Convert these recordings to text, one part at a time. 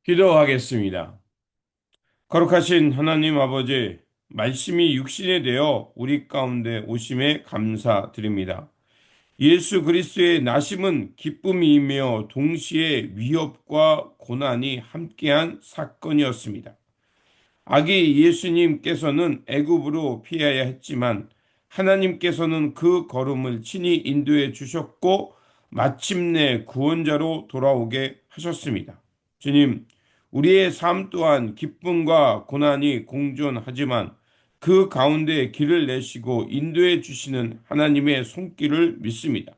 기도하겠습니다. 거룩하신 하나님 아버지, 말씀이 육신이 되어 우리 가운데 오심에 감사드립니다. 예수 그리스도의 나심은 기쁨이며 동시에 위협과 고난이 함께한 사건이었습니다. 아기 예수님께서는 애굽으로 피해야 했지만 하나님께서는 그 걸음을 친히 인도해 주셨고 마침내 구원자로 돌아오게 하셨습니다. 주님, 우리의 삶 또한 기쁨과 고난이 공존하지만 그 가운데 길을 내시고 인도해 주시는 하나님의 손길을 믿습니다.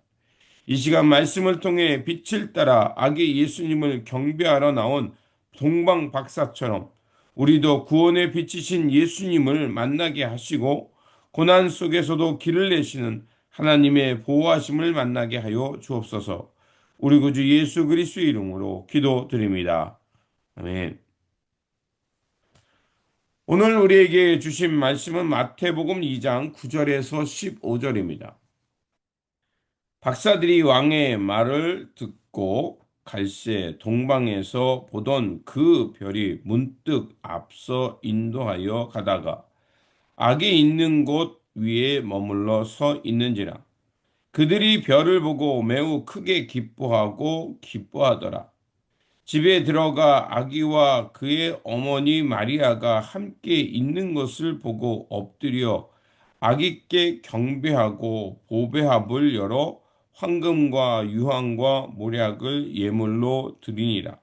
이 시간 말씀을 통해 빛을 따라 아기 예수님을 경배하러 나온 동방 박사처럼 우리도 구원의 빛이신 예수님을 만나게 하시고 고난 속에서도 길을 내시는 하나님의 보호하심을 만나게 하여 주옵소서. 우리 구주 예수 그리스도의 이름으로 기도드립니다. 아멘. 오늘 우리에게 주신 말씀은 마태복음 2장 9절에서 15절입니다. 박사들이 왕의 말을 듣고 갈새 동방에서 보던 그 별이 문득 앞서 인도하여 가다가 악이 있는 곳 위에 머물러 서 있는지라. 그들이 별을 보고 매우 크게 기뻐하고 기뻐하더라. 집에 들어가 아기와 그의 어머니 마리아가 함께 있는 것을 보고 엎드려 아기께 경배하고 보배합을 열어 황금과 유황과 모략을 예물로 드리니라.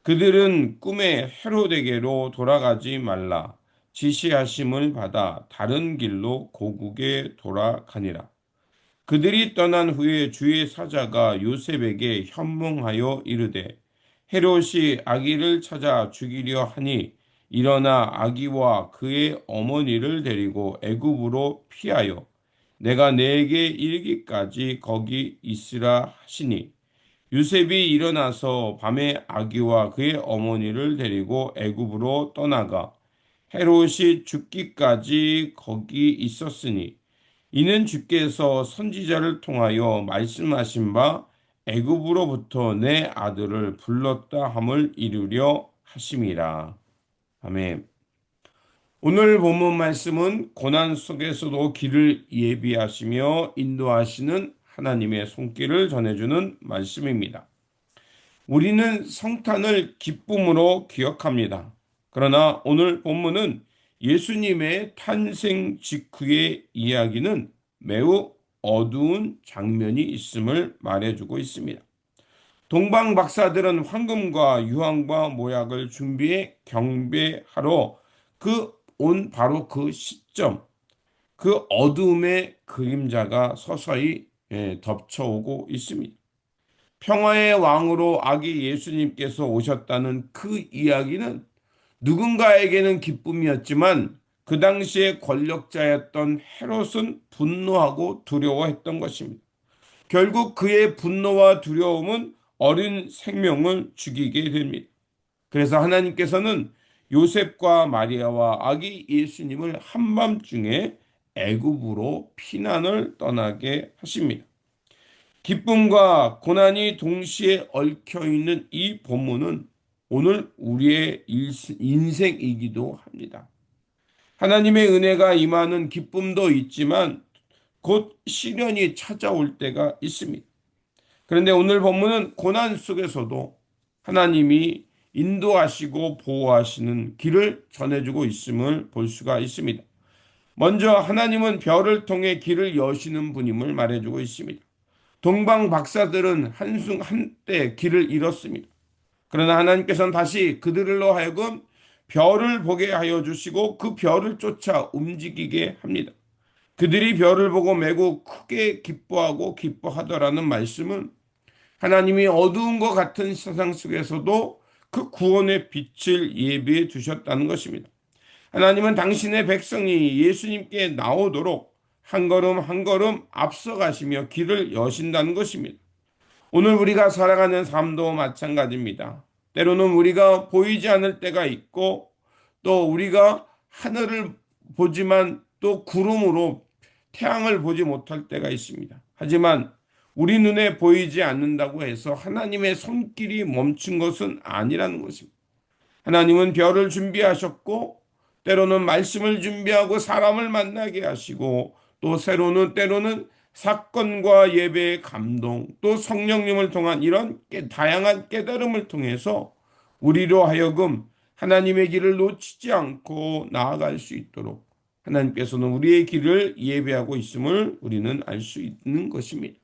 그들은 꿈에 헤로데게로 돌아가지 말라 지시하심을 받아 다른 길로 고국에 돌아가니라. 그들이 떠난 후에 주의 사자가 요셉에게 현몽하여 이르되 헤롯이 아기를 찾아 죽이려 하니 일어나 아기와 그의 어머니를 데리고 애굽으로 피하여 내가 내게 이르기까지 거기 있으라 하시니 요셉이 일어나서 밤에 아기와 그의 어머니를 데리고 애굽으로 떠나가 헤롯이 죽기까지 거기 있었으니 이는 주께서 선지자를 통하여 말씀하신 바 애굽으로부터 내 아들을 불렀다 함을 이루려 하심이라. 아멘. 오늘 본문 말씀은 고난 속에서도 길을 예비하시며 인도하시는 하나님의 손길을 전해주는 말씀입니다. 우리는 성탄을 기쁨으로 기억합니다. 그러나 오늘 본문은 예수님의 탄생 직후의 이야기는 매우 어두운 장면이 있음을 말해주고 있습니다. 동방 박사들은 황금과 유황과 모약을 준비해 경배하러 바로 그 시점, 그 어두움의 그림자가 서서히 덮쳐오고 있습니다. 평화의 왕으로 아기 예수님께서 오셨다는 그 이야기는 누군가에게는 기쁨이었지만 그 당시에 권력자였던 헤롯은 분노하고 두려워했던 것입니다. 결국 그의 분노와 두려움은 어린 생명을 죽이게 됩니다. 그래서 하나님께서는 요셉과 마리아와 아기 예수님을 한밤중에 애굽으로 피난을 떠나게 하십니다. 기쁨과 고난이 동시에 얽혀 있는 이 본문은 오늘 우리의 인생이기도 합니다. 하나님의 은혜가 임하는 기쁨도 있지만 곧 시련이 찾아올 때가 있습니다. 그런데 오늘 본문은 고난 속에서도 하나님이 인도하시고 보호하시는 길을 전해주고 있음을 볼 수가 있습니다. 먼저 하나님은 별을 통해 길을 여시는 분임을 말해주고 있습니다. 동방 박사들은 한때 길을 잃었습니다. 그러나 하나님께서는 다시 그들로 하여금 별을 보게 하여 주시고 그 별을 쫓아 움직이게 합니다. 그들이 별을 보고 매우 크게 기뻐하고 기뻐하더라는 말씀은 하나님이 어두운 것 같은 세상 속에서도 그 구원의 빛을 예비해 두셨다는 것입니다. 하나님은 당신의 백성이 예수님께 나오도록 한 걸음 한 걸음 앞서가시며 길을 여신다는 것입니다. 오늘 우리가 살아가는 삶도 마찬가지입니다. 때로는 우리가 보이지 않을 때가 있고 또 우리가 하늘을 보지만 또 구름으로 태양을 보지 못할 때가 있습니다. 하지만 우리 눈에 보이지 않는다고 해서 하나님의 손길이 멈춘 것은 아니라는 것입니다. 하나님은 별을 준비하셨고, 때로는 말씀을 준비하고 사람을 만나게 하시고, 또 때로는 사건과 예배의 감동, 또 성령님을 통한 이런 다양한 깨달음을 통해서 우리로 하여금 하나님의 길을 놓치지 않고 나아갈 수 있도록 하나님께서는 우리의 길을 예배하고 있음을 우리는 알 수 있는 것입니다.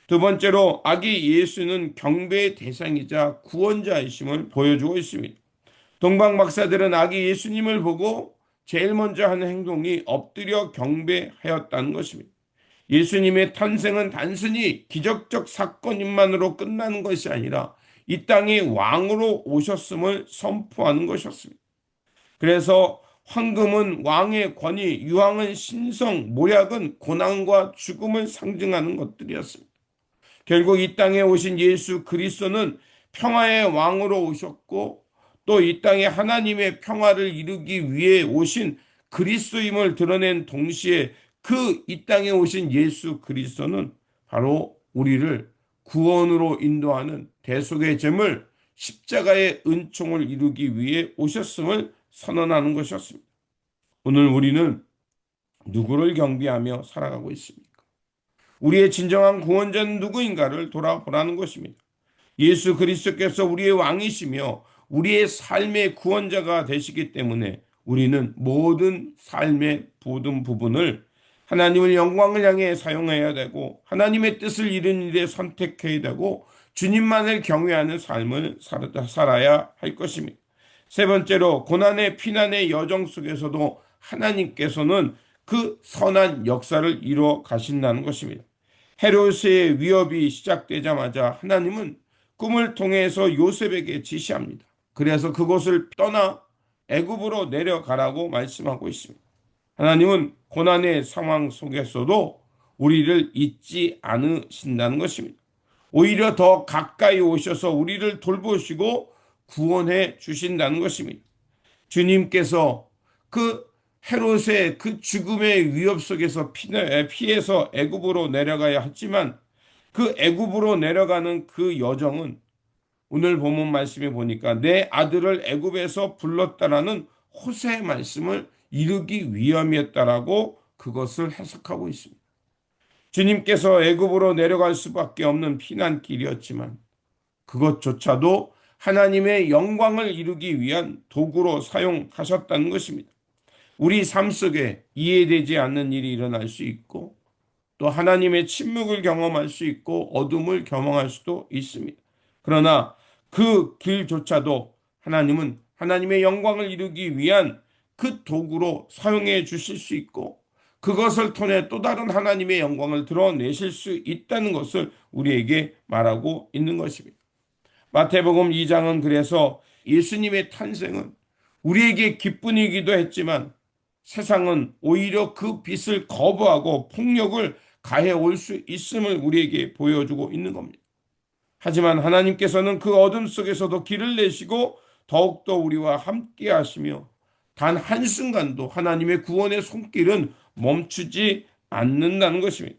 두 번째로 아기 예수는 경배의 대상이자 구원자이심을 보여주고 있습니다. 동방 박사들은 아기 예수님을 보고 제일 먼저 하는 행동이 엎드려 경배하였다는 것입니다. 예수님의 탄생은 단순히 기적적 사건만으로 끝나는 것이 아니라 이 땅에 왕으로 오셨음을 선포하는 것이었습니다. 그래서 황금은 왕의 권위, 유황은 신성, 모략은 고난과 죽음을 상징하는 것들이었습니다. 결국 이 땅에 오신 예수 그리스도는 평화의 왕으로 오셨고 또 이 땅에 하나님의 평화를 이루기 위해 오신 그리스도임을 드러낸 동시에 그 이 땅에 오신 예수 그리스도는 바로 우리를 구원으로 인도하는 대속의 제물 십자가의 은총을 이루기 위해 오셨음을 선언하는 것이었습니다. 오늘 우리는 누구를 경배하며 살아가고 있습니까? 우리의 진정한 구원자는 누구인가를 돌아보라는 것입니다. 예수 그리스도께서 우리의 왕이시며 우리의 삶의 구원자가 되시기 때문에 우리는 모든 삶의 모든 부분을 하나님의 영광을 향해 사용해야 되고 하나님의 뜻을 이루는 일에 선택해야 되고 주님만을 경외하는 삶을 살아야 할 것입니다. 세 번째로 고난의 피난의 여정 속에서도 하나님께서는 그 선한 역사를 이루어 가신다는 것입니다. 헤롯의 위협이 시작되자마자 하나님은 꿈을 통해서 요셉에게 지시합니다. 그래서 그곳을 떠나 애굽으로 내려가라고 말씀하고 있습니다. 하나님은 고난의 상황 속에서도 우리를 잊지 않으신다는 것입니다. 오히려 더 가까이 오셔서 우리를 돌보시고 구원해 주신다는 것입니다. 주님께서 그 헤롯의 그 죽음의 위협 속에서 피해서 애굽으로 내려가야 했지만 그 애굽으로 내려가는 그 여정은 오늘 본문 말씀에 보니까 내 아들을 애굽에서 불렀다라는 호세의 말씀을 이루기 위함이었다라고 그것을 해석하고 있습니다. 주님께서 애굽으로 내려갈 수밖에 없는 피난길이었지만 그것조차도 하나님의 영광을 이루기 위한 도구로 사용하셨다는 것입니다. 우리 삶 속에 이해되지 않는 일이 일어날 수 있고 또 하나님의 침묵을 경험할 수 있고 어둠을 경험할 수도 있습니다. 그러나 그 길조차도 하나님은 하나님의 영광을 이루기 위한 그 도구로 사용해 주실 수 있고 그것을 통해 또 다른 하나님의 영광을 드러내실 수 있다는 것을 우리에게 말하고 있는 것입니다. 마태복음 2장은 그래서 예수님의 탄생은 우리에게 기쁨이기도 했지만 세상은 오히려 그 빛을 거부하고 폭력을 가해 올 수 있음을 우리에게 보여주고 있는 겁니다. 하지만 하나님께서는 그 어둠 속에서도 길을 내시고 더욱더 우리와 함께 하시며 단 한순간도 하나님의 구원의 손길은 멈추지 않는다는 것입니다.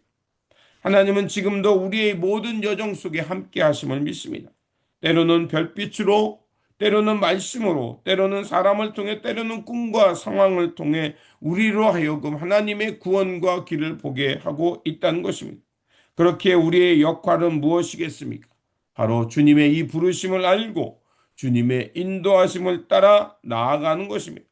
하나님은 지금도 우리의 모든 여정 속에 함께 하심을 믿습니다. 때로는 별빛으로, 때로는 말씀으로, 때로는 사람을 통해, 때로는 꿈과 상황을 통해 우리로 하여금 하나님의 구원과 길을 보게 하고 있다는 것입니다. 그렇게 우리의 역할은 무엇이겠습니까? 바로 주님의 이 부르심을 알고 주님의 인도하심을 따라 나아가는 것입니다.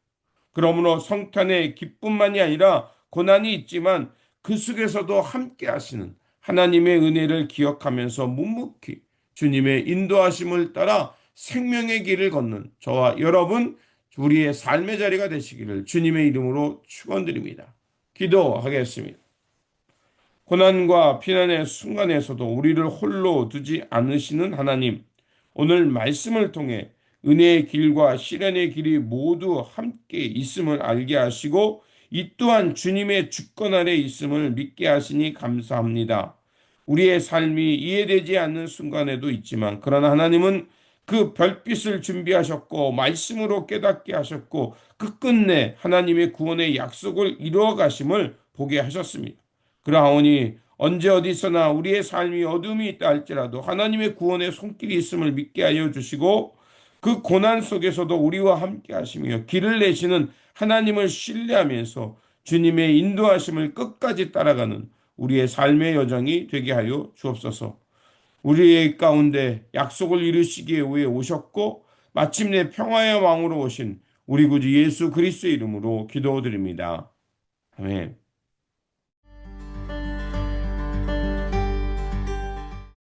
그러므로 성탄의 기쁨만이 아니라 고난이 있지만 그 속에서도 함께 하시는 하나님의 은혜를 기억하면서 묵묵히 주님의 인도하심을 따라 생명의 길을 걷는 저와 여러분 우리의 삶의 자리가 되시기를 주님의 이름으로 축원드립니다. 기도하겠습니다. 고난과 피난의 순간에서도 우리를 홀로 두지 않으시는 하나님, 오늘 말씀을 통해 은혜의 길과 시련의 길이 모두 함께 있음을 알게 하시고 이 또한 주님의 주권 아래 있음을 믿게 하시니 감사합니다. 우리의 삶이 이해되지 않는 순간에도 있지만 그러나 하나님은 그 별빛을 준비하셨고 말씀으로 깨닫게 하셨고 끝끝내 하나님의 구원의 약속을 이루어 가심을 보게 하셨습니다. 그러하오니 언제 어디서나 우리의 삶이 어둠이 있다 할지라도 하나님의 구원의 손길이 있음을 믿게 하여 주시고 그 고난 속에서도 우리와 함께 하시며 길을 내시는 하나님을 신뢰하면서 주님의 인도하심을 끝까지 따라가는 우리의 삶의 여정이 되게 하여 주옵소서. 우리의 가운데 약속을 이루시기 위해 오셨고 마침내 평화의 왕으로 오신 우리 구주 예수 그리스도의 이름으로 기도드립니다. 아멘.